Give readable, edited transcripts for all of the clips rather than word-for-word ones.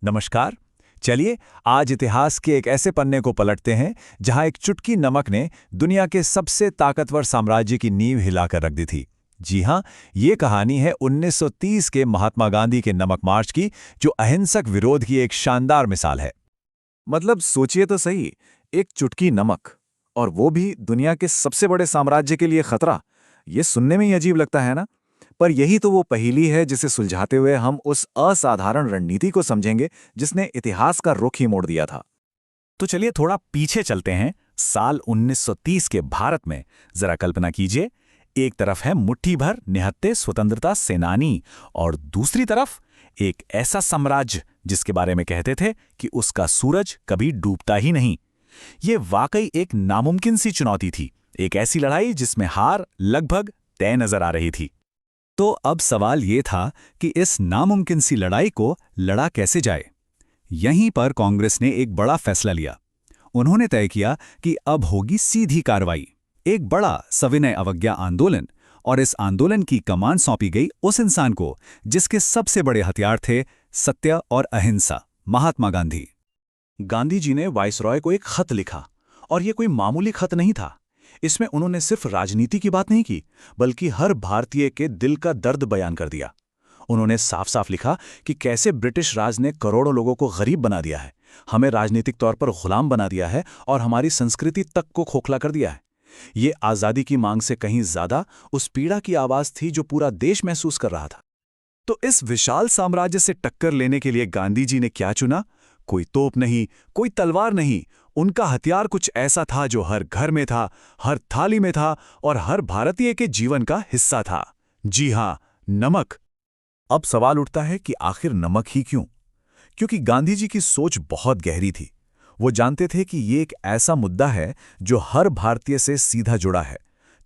नमस्कार। चलिए आज इतिहास के एक ऐसे पन्ने को पलटते हैं जहां एक चुटकी नमक ने दुनिया के सबसे ताकतवर साम्राज्य की नींव हिलाकर रख दी थी। जी हां, ये कहानी है 1930 के महात्मा गांधी के नमक मार्च की, जो अहिंसक विरोध की एक शानदार मिसाल है। मतलब सोचिए तो सही, एक चुटकी नमक, और वो भी दुनिया के सबसे बड़े साम्राज्य के लिए खतरा। ये सुनने में ही अजीब लगता है ना। पर यही तो वो पहेली है जिसे सुलझाते हुए हम उस असाधारण रणनीति को समझेंगे जिसने इतिहास का रुख ही मोड़ दिया था। तो चलिए थोड़ा पीछे चलते हैं, साल 1930 के भारत में। जरा कल्पना कीजिए, एक तरफ है मुट्ठी भर निहत्थे स्वतंत्रता सेनानी और दूसरी तरफ एक ऐसा साम्राज्य जिसके बारे में कहते थे कि उसका सूरज कभी डूबता ही नहीं। ये वाकई एक नामुमकिन सी चुनौती थी, एक ऐसी लड़ाई जिसमें हार लगभग तय नजर आ रही थी। तो अब सवाल ये था कि इस नामुमकिन सी लड़ाई को लड़ा कैसे जाए। यहीं पर कांग्रेस ने एक बड़ा फैसला लिया। उन्होंने तय किया कि अब होगी सीधी कार्रवाई, एक बड़ा सविनय अवज्ञा आंदोलन। और इस आंदोलन की कमान सौंपी गई उस इंसान को जिसके सबसे बड़े हथियार थे सत्य और अहिंसा, महात्मा गांधी। गांधी जी ने वाइसरॉय को एक खत लिखा, और ये कोई मामूली खत नहीं था। इसमें उन्होंने सिर्फ राजनीति की बात नहीं की, बल्कि हर भारतीय के दिल का दर्द बयान कर दिया। उन्होंने साफ साफ लिखा कि कैसे ब्रिटिश राज ने करोड़ों लोगों को गरीब बना दिया है, हमें राजनीतिक तौर पर गुलाम बना दिया है और हमारी संस्कृति तक को खोखला कर दिया है। ये आज़ादी की मांग से कहीं ज्यादा उस पीड़ा की आवाज थी जो पूरा देश महसूस कर रहा था। तो इस विशाल साम्राज्य से टक्कर लेने के लिए गांधी जी ने क्या चुना? कोई तोप नहीं, कोई तलवार नहीं। उनका हथियार कुछ ऐसा था जो हर घर में था, हर थाली में था और हर भारतीय के जीवन का हिस्सा था। जी हां, नमक। अब सवाल उठता है कि आखिर नमक ही क्यों? क्योंकि गांधी जी की सोच बहुत गहरी थी। वो जानते थे कि ये एक ऐसा मुद्दा है जो हर भारतीय से सीधा जुड़ा है।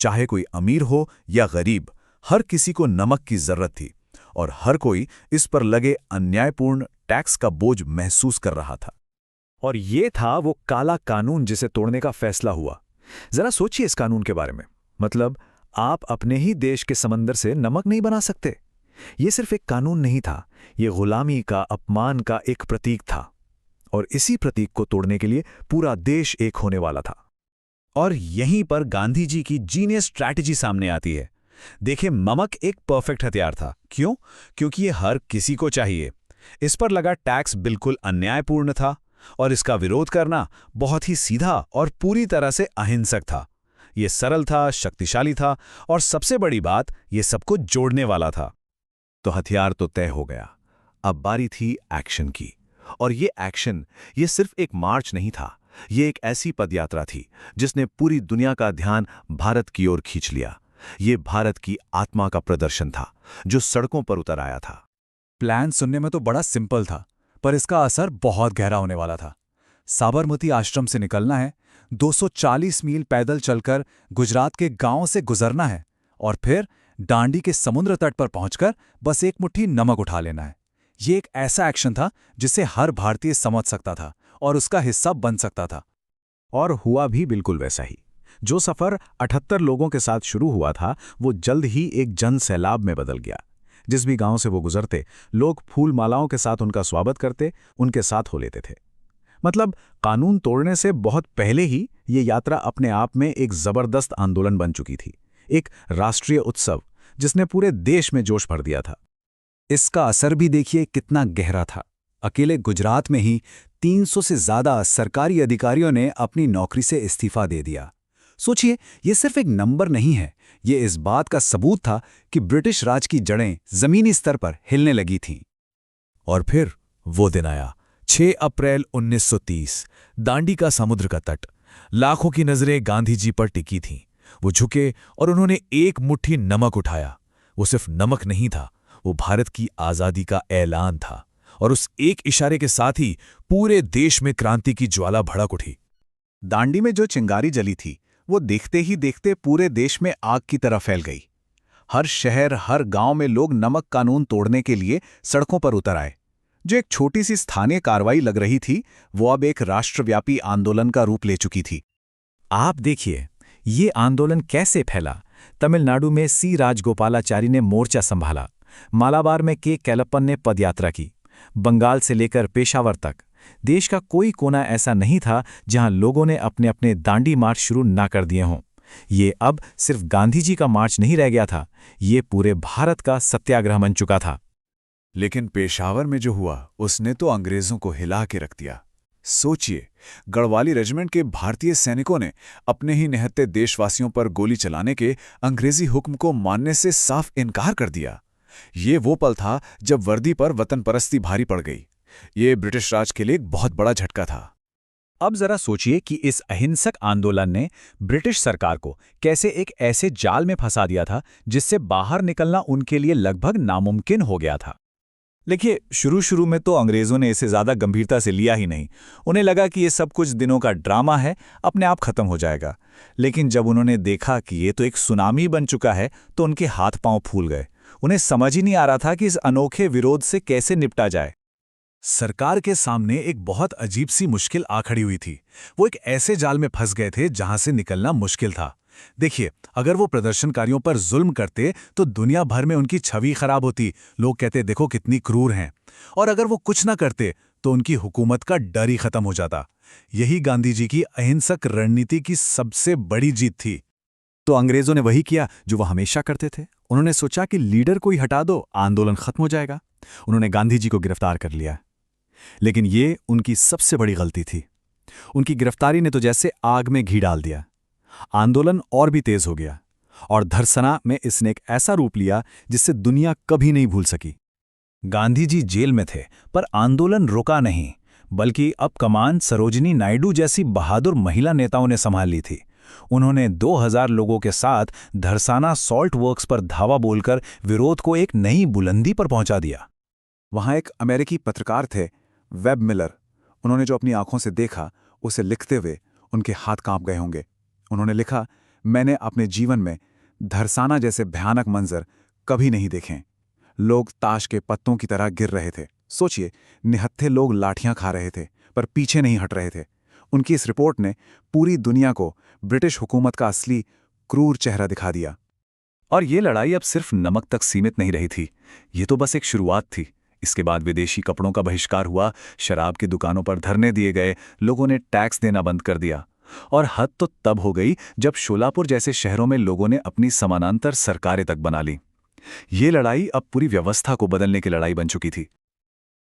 चाहे कोई अमीर हो या गरीब, हर किसी को नमक की जरूरत थी, और हर कोई इस पर लगे अन्यायपूर्ण टैक्स का बोझ महसूस कर रहा था। और ये था वो काला कानून जिसे तोड़ने का फैसला हुआ। जरा सोचिए इस कानून के बारे में। मतलब, आप अपने ही देश के समंदर से नमक नहीं बना सकते। ये सिर्फ एक कानून नहीं था, ये गुलामी का, अपमान का एक प्रतीक था। और इसी प्रतीक को तोड़ने के लिए पूरा देश एक होने वाला था। और यहीं पर गांधी जी की जीनियस स्ट्रैटेजी सामने आती है। देखिए, नमक एक परफेक्ट हथियार था। क्यों? क्योंकि ये हर किसी को चाहिए। इस पर लगा टैक्स बिल्कुल अन्यायपूर्ण था, और इसका विरोध करना बहुत ही सीधा और पूरी तरह से अहिंसक था। ये सरल था, शक्तिशाली था, और सबसे बड़ी बात, ये सबको जोड़ने वाला था। तो हथियार तो तय हो गया। अब बारी थी एक्शन की। और ये एक्शन, ये सिर्फ एक मार्च नहीं था, ये एक ऐसी पदयात्रा थी जिसने पूरी दुनिया का ध्यान भारत की ओर खींच लिया। ये भारत की आत्मा का प्रदर्शन था जो सड़कों पर उतर आया था। प्लान सुनने में तो बड़ा सिंपल था, पर इसका असर बहुत गहरा होने वाला था। साबरमती आश्रम से निकलना है, 240 मील पैदल चलकर गुजरात के गांव से गुजरना है, और फिर दांडी के समुद्र तट पर पहुंचकर बस एक मुट्ठी नमक उठा लेना है। ये एक ऐसा एक्शन था जिसे हर भारतीय समझ सकता था और उसका हिस्सा बन सकता था। और हुआ भी बिल्कुल वैसा ही। जो सफर 78 लोगों के साथ शुरू हुआ था, वो जल्द ही एक जन सैलाब में बदल गया। जिस भी गांव से वो गुजरते, लोग फूल मालाओं के साथ उनका स्वागत करते, उनके साथ हो लेते थे। मतलब, कानून तोड़ने से बहुत पहले ही ये यात्रा अपने आप में एक जबरदस्त आंदोलन बन चुकी थी, एक राष्ट्रीय उत्सव जिसने पूरे देश में जोश भर दिया था। इसका असर भी देखिए कितना गहरा था। अकेले गुजरात में ही 300 से ज्यादा सरकारी अधिकारियों ने अपनी नौकरी से इस्तीफा दे दिया। सोचिए, ये सिर्फ एक नंबर नहीं है, ये इस बात का सबूत था कि ब्रिटिश राज की जड़ें जमीनी स्तर पर हिलने लगी थीं। और फिर वो दिन आया, 6 अप्रैल 1930, दांडी का समुद्र का तट। लाखों की नजरें गांधी जी पर टिकी थीं। वो झुके और उन्होंने एक मुट्ठी नमक उठाया। वो सिर्फ नमक नहीं था, वो भारत की आजादी का ऐलान था। और उस एक इशारे के साथ ही पूरे देश में क्रांति की ज्वाला भड़क उठी। दांडी में जो चिंगारी जली थी, वो देखते ही देखते पूरे देश में आग की तरह फैल गई। हर शहर, हर गांव में लोग नमक कानून तोड़ने के लिए सड़कों पर उतर आए। जो एक छोटी सी स्थानीय कार्रवाई लग रही थी, वो अब एक राष्ट्रव्यापी आंदोलन का रूप ले चुकी थी। आप देखिए, ये आंदोलन कैसे फैला। तमिलनाडु में सी राजगोपालाचारी ने मोर्चा संभाला, मालाबार में के कैलप्पन ने पदयात्रा की, बंगाल से लेकर पेशावर तक देश का कोई कोना ऐसा नहीं था जहां लोगों ने अपने अपने दांडी मार्च शुरू ना कर दिए हों। ये अब सिर्फ गांधी जी का मार्च नहीं रह गया था, ये पूरे भारत का सत्याग्रह बन चुका था। लेकिन पेशावर में जो हुआ उसने तो अंग्रेजों को हिला के रख दिया। सोचिए, गढ़वाली रेजिमेंट के भारतीय सैनिकों ने अपने ही निहत्थे देशवासियों पर गोली चलाने के अंग्रेजी हुक्म को मानने से साफ इनकार कर दिया। ये वो पल था जब वर्दी पर वतन परस्ती भारी पड़ गई। ये ब्रिटिश राज के लिए एक बहुत बड़ा झटका था। अब जरा सोचिए कि इस अहिंसक आंदोलन ने ब्रिटिश सरकार को कैसे एक ऐसे जाल में फंसा दिया था जिससे बाहर निकलना उनके लिए लगभग नामुमकिन हो गया था। देखिए, शुरू में तो अंग्रेजों ने इसे ज्यादा गंभीरता से लिया ही नहीं। उन्हें लगा कि ये सब कुछ दिनों का ड्रामा है, अपने आप खत्म हो जाएगा। लेकिन जब उन्होंने देखा कि ये तो एक सुनामी बन चुका है तो उनके हाथ पांव फूल गए। उन्हें समझ ही नहीं आ रहा था कि इस अनोखे विरोध से कैसे निपटा जाए। सरकार के सामने एक बहुत अजीब सी मुश्किल आ खड़ी हुई थी। वो एक ऐसे जाल में फंस गए थे जहां से निकलना मुश्किल था। देखिए, अगर वो प्रदर्शनकारियों पर जुल्म करते तो दुनिया भर में उनकी छवि खराब होती। लोग कहते देखो कितनी क्रूर हैं। और अगर वो कुछ ना करते तो उनकी हुकूमत का डर ही खत्म हो जाता। यही गांधी जी की अहिंसक रणनीति की सबसे बड़ी जीत थी। तो अंग्रेजों ने वही किया जो वो हमेशा करते थे। उन्होंने सोचा कि लीडर को ही हटा दो, आंदोलन खत्म हो जाएगा। उन्होंने गांधी जी को गिरफ्तार कर लिया। लेकिन ये उनकी सबसे बड़ी गलती थी। उनकी गिरफ्तारी ने तो जैसे आग में घी डाल दिया। आंदोलन और भी तेज हो गया और धरसना में इसने एक ऐसा रूप लिया जिससे दुनिया कभी नहीं भूल सकी। गांधी जी जेल में थे, पर आंदोलन रुका नहीं, बल्कि अब कमान सरोजिनी नायडू जैसी बहादुर महिला नेताओं ने संभाल ली थी। उन्होंने 2000 लोगों के साथ धरसाना सॉल्ट वर्क्स पर धावा बोलकर विरोध को एक नई बुलंदी पर पहुंचा दिया। वहां एक अमेरिकी पत्रकार थे, वेब मिलर। उन्होंने जो अपनी आंखों से देखा उसे लिखते हुए उनके हाथ कांप गए होंगे। उन्होंने लिखा, मैंने अपने जीवन में धरसाना जैसे भयानक मंजर कभी नहीं देखे। लोग ताश के पत्तों की तरह गिर रहे थे। सोचिए, निहत्थे लोग लाठियां खा रहे थे पर पीछे नहीं हट रहे थे। उनकी इस रिपोर्ट ने पूरी दुनिया को ब्रिटिश हुकूमत का असली क्रूर चेहरा दिखा दिया। और ये लड़ाई अब सिर्फ नमक तक सीमित नहीं रही थी। ये तो बस एक शुरुआत थी। इसके बाद विदेशी कपड़ों का बहिष्कार हुआ, शराब की दुकानों पर धरने दिए गए, लोगों ने टैक्स देना बंद कर दिया। और हद तो तब हो गई जब शोलापुर जैसे शहरों में लोगों ने अपनी समानांतर सरकारें तक बना ली। ये लड़ाई अब पूरी व्यवस्था को बदलने की लड़ाई बन चुकी थी।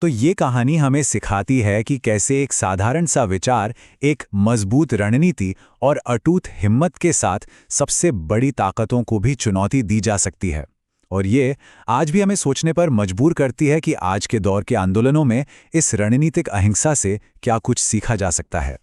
तो ये कहानी हमें सिखाती है कि कैसे एक साधारण सा विचार एक मजबूत रणनीति और अटूट हिम्मत के साथ सबसे बड़ी ताकतों को भी चुनौती दी जा सकती है। और ये आज भी हमें सोचने पर मजबूर करती है कि आज के दौर के आंदोलनों में इस रणनीतिक अहिंसा से क्या कुछ सीखा जा सकता है।